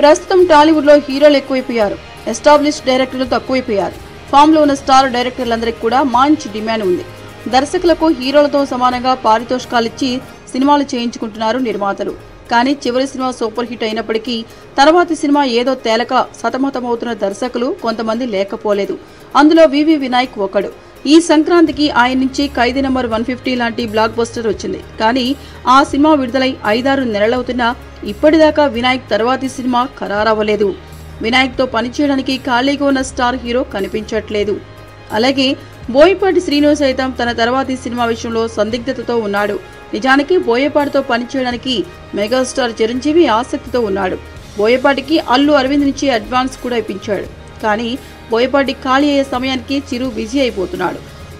ప్రస్తుతం టాలీవుడ్ లో హీరోలు ఎక్కువైపోయారు, ఎస్టాబ్లిష్ డైరెక్టర్లు తక్కువైపోయారు. ఫామ్ లో ఉన్న స్టార్ డైరెక్టర్లందరికీ కూడా మంచి డిమాండ్ ఉంది. దర్శకులకు హీరోలతో సమానంగా పారితోషికాలిచ్చి సినిమాలు చేయించుకుంటున్నారు నిర్మాతలు. కానీ చివరి సినిమా సూపర్ హిట్ అయినప్పటికీ తర్వాతి సినిమా ఏదో తేలక సతమతమవుతున్న దర్శకులు కొంతమంది లేకపోలేదు. అందులో వివి వినాయక్ ఒకడు. ఈ సంక్రాంతికి ఆయన నుంచి ఖైదీ నంబర్ 150 లాంటి బ్లాక్ బస్టర్ వచ్చింది. కానీ ఆ సినిమా విడుదలై 5-6 నెలలవుతున్నా ఇప్పటిదాకా వినాయక్ తర్వాతి సినిమా ఖరారవ్వలేదు. వినాయక్ తో పనిచేయడానికి ఖాళీగా ఉన్న స్టార్ హీరో కనిపించట్లేదు. అలాగే బోయపాటి శ్రీను సైతం తన తర్వాతి సినిమా విషయంలో సందిగ్ధతతో ఉన్నాడు. నిజానికి బోయపాటితో పనిచేయడానికి మెగాస్టార్ చిరంజీవి ఆసక్తితో ఉన్నాడు. బోయపాటికి అల్లు అరవింద్ నుంచి అడ్వాన్స్ కూడా ఇప్పించాడు. కానీ బోయపాటి ఖాళీ అయ్యే సమయానికి చిరు బిజీ అయిపోతున్నాడు.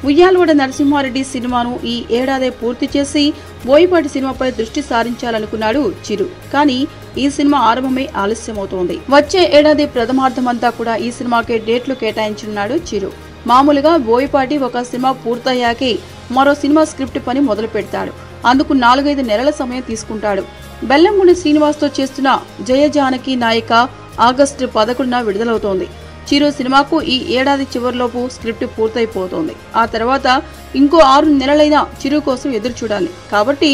ఉయ్యాలవాడ నరసింహారెడ్డి సినిమాను ఈ ఏడాదే పూర్తి చేసి బోయపాటి సినిమాపై దృష్టి సారించాలనుకున్నాడు చిరు. కానీ ఈ సినిమా ఆరంభమే ఆలస్యమవుతోంది. వచ్చే ఏడాది ప్రథమార్థమంతా కూడా ఈ సినిమాకే డేట్లు కేటాయించనున్నాడు చిరు. మామూలుగా బోయపాటి ఒక సినిమా పూర్తయ్యాకే మరో సినిమా స్క్రిప్ట్ పని మొదలు పెడతాడు. అందుకు 4-5 నెలల సమయం తీసుకుంటాడు. బెల్లంకొండ శ్రీనివాస్ తో చేస్తున్న జయ జానకి నాయిక ఆగస్టు 11న విడుదలవుతోంది. చిరు సినిమాకు ఈ ఏడాది చివరిలోపు స్క్రిప్ట్ పూర్తయిపోతోంది. ఆ తర్వాత ఇంకో 6 నెలలైనా చిరు కోసం ఎదురు చూడాలి. కాబట్టి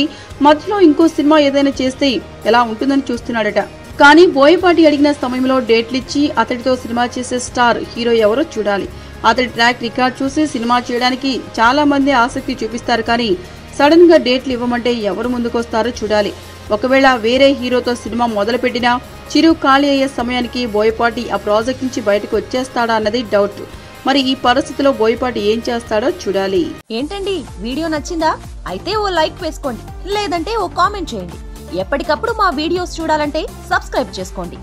మధ్యలో ఇంకో సినిమా ఏదైనా చేస్తే ఎలా ఉంటుందని చూస్తున్నాడట. కానీ బోయపాటి అడిగిన సమయంలో డేట్లిచ్చి అతడితో సినిమా చేసే స్టార్ హీరో ఎవరో చూడాలి. అతడి ట్రాక్ రికార్డ్ చూసి సినిమా చేయడానికి చాలా మంది ఆసక్తి చూపిస్తారు. కానీ సడన్ గా డేట్లు ఇవ్వమంటే ఎవరు ముందుకొస్తారో చూడాలి. ఒకవేళ వేరే హీరోతో సినిమా మొదలు పెట్టినా చిరు ఖాళీ అయ్యే సమయానికి బోయపాటి ఆ ప్రాజెక్ట్ నుంచి బయటకు వచ్చేస్తాడా అన్నది డౌట్. మరి ఈ పరిస్థితిలో బోయపాటి ఏం చేస్తాడో చూడాలి. ఏంటండి, వీడియో నచ్చిందా? అయితే ఓ లైక్ వేసుకోండి, లేదంటే ఓ కామెంట్ చేయండి. ఎప్పటికప్పుడు మా వీడియోస్ చూడాలంటే సబ్స్క్రైబ్ చేసుకోండి.